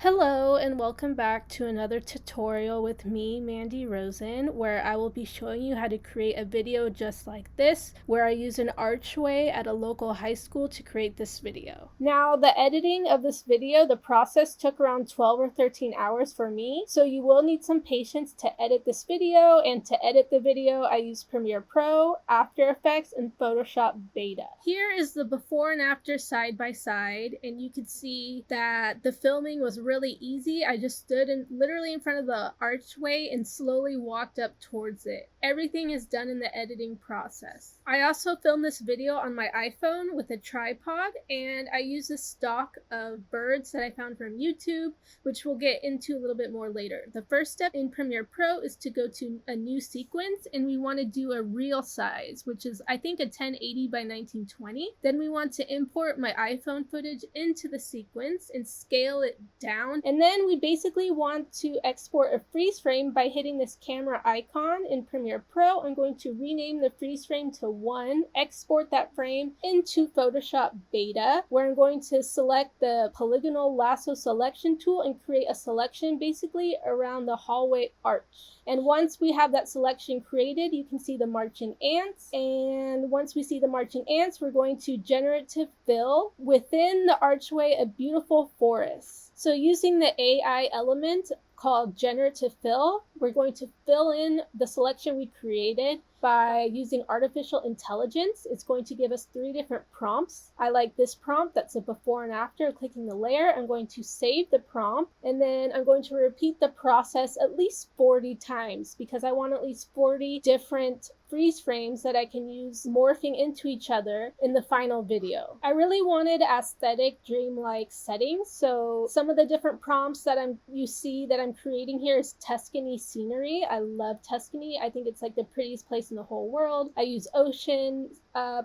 Hello and welcome back to another tutorial with me, Mandy Rosen, where I will be showing you how to create a video just like this, where I use an archway at a local high school to create this video. Now, the editing of this video, the process took around 12 or 13 hours for me, so you will need some patience to edit this video, and to edit the video, I use Premiere Pro, After Effects, and Photoshop Beta. Here is the before and after side by side, and you can see that the filming was really easy. I just stood literally in front of the archway and slowly walked up towards it. Everything is done in the editing process. I also filmed this video on my iPhone with a tripod, and I use a stock of birds that I found from YouTube, which we'll get into a little bit more later. The first step in Premiere Pro is to go to a new sequence, and we want to do a real size, which is I think a 1080 by 1920. Then we want to import my iPhone footage into the sequence and scale it down. And then we basically want to export a freeze frame by hitting this camera icon in Premiere Pro. I'm going to rename the freeze frame to 1, export that frame into Photoshop Beta, where I'm going to select the polygonal lasso selection tool and create a selection basically around the hallway arch. And once we have that selection created, you can see the marching ants. And once we see the marching ants, we're going to generative fill within the archway a beautiful forest. So using the AI element called generative fill, we're going to fill in the selection we created by using artificial intelligence. It's going to give us 3 different prompts. I like this prompt, that's a before and after. Clicking the layer, I'm going to save the prompt, and then I'm going to repeat the process at least 40 times because I want at least 40 different freeze frames that I can use morphing into each other in the final video. I really wanted aesthetic, dreamlike settings, so some of the different prompts that you see that I'm creating here is Tuscany scenery. I love Tuscany. I think it's like the prettiest place in the whole world. I use ocean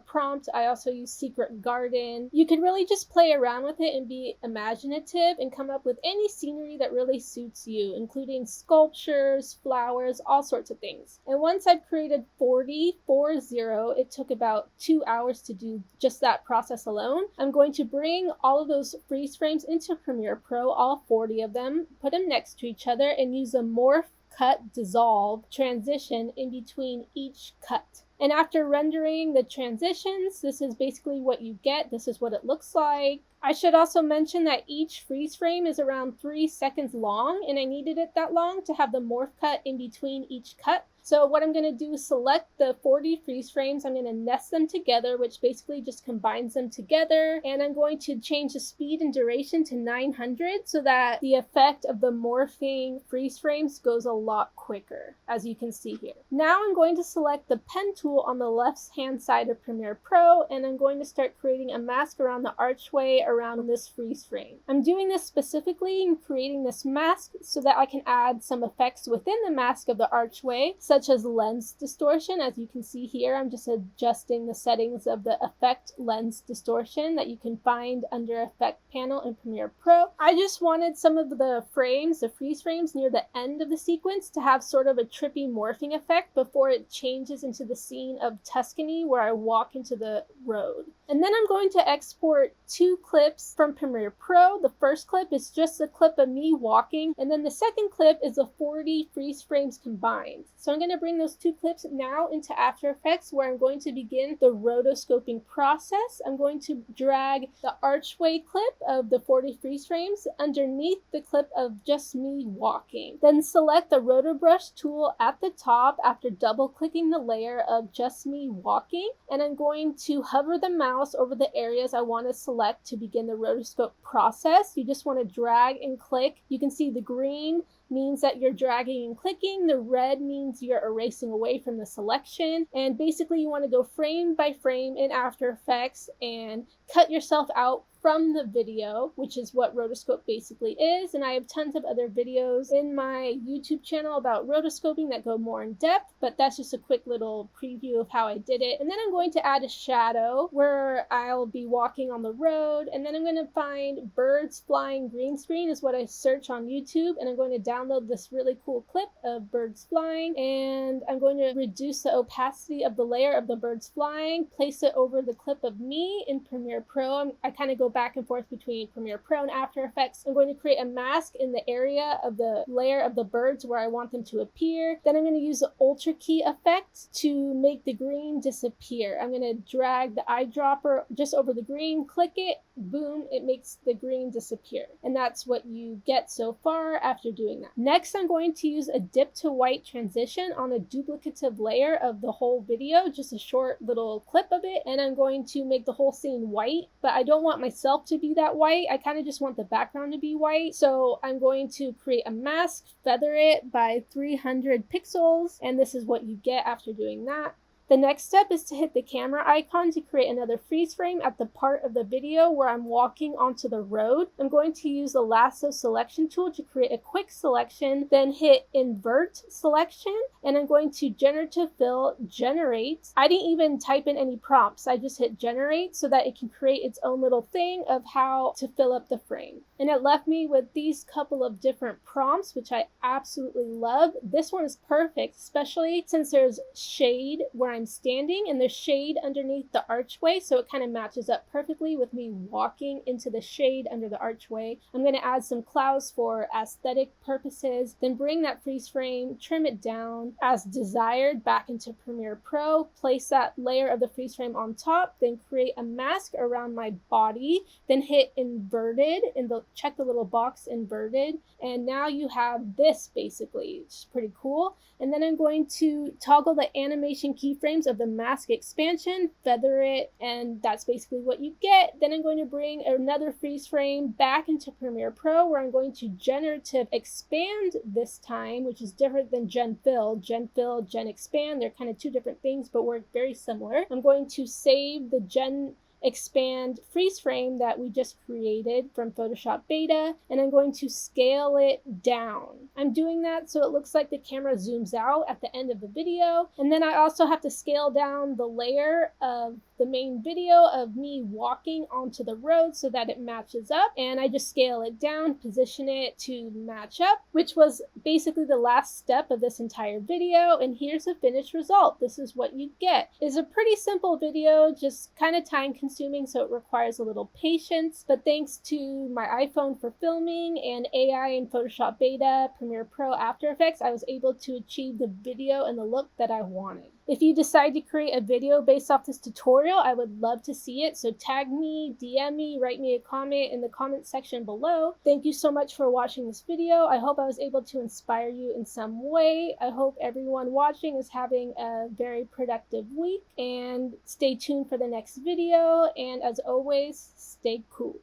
prompt. I also use secret garden. You can really just play around with it and be imaginative and come up with any scenery that really suits you, including sculptures, flowers, all sorts of things. And once I've created 40, it took about 2 hours to do just that process alone. I'm going to bring all of those freeze frames into Premiere Pro, all 40 of them, put them next to each other, and use a morph, cut, dissolve transition in between each cut. And after rendering the transitions, this is basically what you get. This is what it looks like. I should also mention that each freeze frame is around 3 seconds long, and I needed it that long to have the morph cut in between each cut. So what I'm going to do is select the 40 freeze frames. I'm going to nest them together, which basically just combines them together. And I'm going to change the speed and duration to 900 so that the effect of the morphing freeze frames goes a lot quicker, as you can see here. Now I'm going to select the pen tool on the left-hand side of Premiere Pro, and I'm going to start creating a mask around the archway around this freeze frame. I'm doing this specifically in creating this mask so that I can add some effects within the mask of the archway, such as lens distortion. As you can see here, I'm just adjusting the settings of the effect lens distortion that you can find under effect panel in Premiere Pro. I just wanted some of the frames, the freeze frames near the end of the sequence to have sort of a trippy morphing effect before it changes into the scene of Tuscany where I walk into the road. And then I'm going to export 2 clips from Premiere Pro. The first clip is just a clip of me walking, and then the second clip is the 40 freeze frames combined. So I'm going to bring those 2 clips now into After Effects, where I'm going to begin the rotoscoping process. I'm going to drag the archway clip of the 40 freeze frames underneath the clip of just me walking. Then select the rotobrush tool at the top after double clicking the layer of just me walking, and I'm going to hover the mouse over the areas I want to select to begin the rotoscope process. You just want to drag and click. You can see the green means that you're dragging and clicking. The red means you're erasing away from the selection. And basically you want to go frame by frame in After Effects and cut yourself out from the video, which is what rotoscope basically is. And I have tons of other videos in my YouTube channel about rotoscoping that go more in depth, but that's just a quick little preview of how I did it. And then I'm going to add a shadow where I'll be walking on the road, and then I'm going to find birds flying green screen is what I search on YouTube, and I'm going to download this really cool clip of birds flying, and I'm going to reduce the opacity of the layer of the birds flying, place it over the clip of me in Premiere Pro. I kind of go back and forth between Premiere Pro and After Effects. I'm going to create a mask in the area of the layer of the birds where I want them to appear. Then I'm going to use the Ultra Key effect to make the green disappear. I'm going to drag the eyedropper just over the green, click it, boom, it makes the green disappear. And that's what you get so far after doing that. Next, I'm going to use a dip to white transition on a duplicative layer of the whole video, just a short little clip of it, and I'm going to make the whole scene white, but I don't want myself to be that white. I kind of just want the background to be white. So I'm going to create a mask, feather it by 300 pixels, and this is what you get after doing that. The next step is to hit the camera icon to create another freeze frame at the part of the video where I'm walking onto the road. I'm going to use the lasso selection tool to create a quick selection, then hit invert selection, and I'm going to generative fill generate. I didn't even type in any prompts. I just hit generate so that it can create its own little thing of how to fill up the frame. And it left me with these couple of different prompts, which I absolutely love. This one is perfect, especially since there's shade where I'm standing and there's shade underneath the archway, so it kind of matches up perfectly with me walking into the shade under the archway. I'm going to add some clouds for aesthetic purposes, then bring that freeze frame, trim it down as desired back into Premiere Pro, place that layer of the freeze frame on top, then create a mask around my body, then hit inverted and check the little box inverted, and now you have this basically. It's pretty cool. And then I'm going to toggle the animation keyframes of the mask expansion, feather it, and that's basically what you get. Then I'm going to bring another freeze frame back into Premiere Pro where I'm going to generative expand this time, which is different than gen fill. Gen fill, gen expand, they're kind of two different things but work very similar. I'm going to save the gen expand freeze frame that we just created from Photoshop Beta, and I'm going to scale it down. I'm doing that so it looks like the camera zooms out at the end of the video, and then I also have to scale down the layer of the main video of me walking onto the road so that it matches up, and I just scale it down, position it to match up, which was basically the last step of this entire video. And here's the finished result. This is what you get. It's a pretty simple video, just kind of time consuming, so it requires a little patience, but thanks to my iPhone for filming and AI in Photoshop Beta, Premiere Pro, After Effects, I was able to achieve the video and the look that I wanted. If you decide to create a video based off this tutorial, I would love to see it. So tag me, DM me, write me a comment in the comment section below. Thank you so much for watching this video. I hope I was able to inspire you in some way. I hope everyone watching is having a very productive week, and stay tuned for the next video. And as always, stay cool.